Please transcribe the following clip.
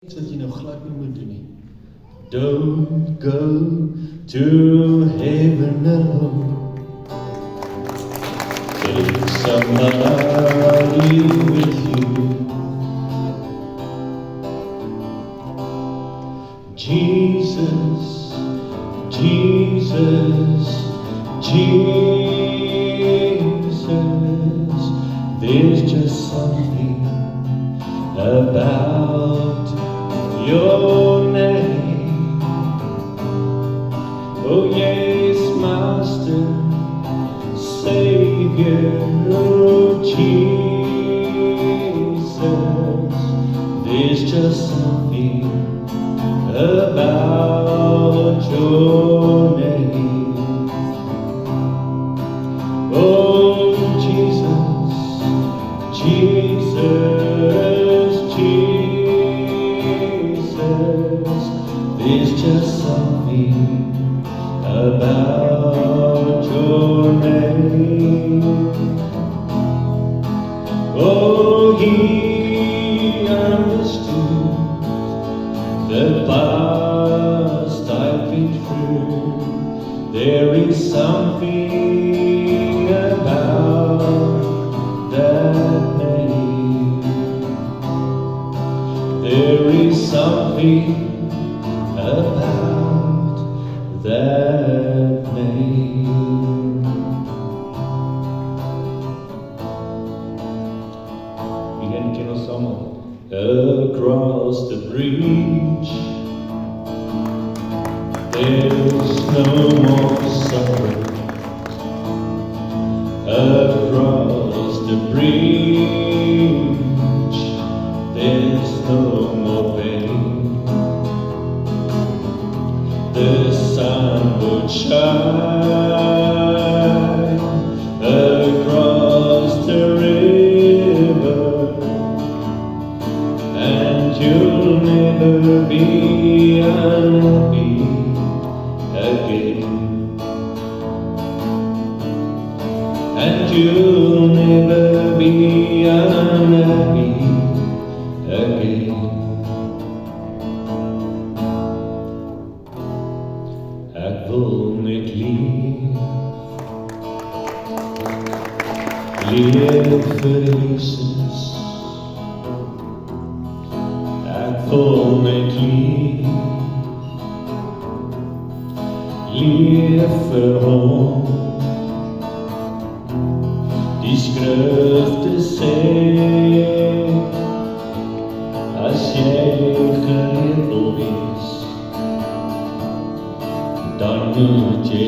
Iets wat jy nou glad nie moet doen nie. Don't go to heaven alone. Take somebody with you. Jesus, Jesus, Jesus. There's just something about your name. Oh yes, Master, Savior, oh Jesus. There's just something about your name. Oh Jesus, Jesus, Jesus. There's just something about your name. Oh, he understood the past I've been through. There is something about that name. There is something about that name. Jullie kennen ons allemaal. Across the bridge, there's no more suffering. Across the bridge, there's no more pain. The sun would shine across the river, and you'll never be unhappy again. And you'll never be unhappy again. Ek wil net leef vir Jesus. Ek wil net leef vir hom. Die skrifte sê, as jy geleerd wil wees, dan moet jy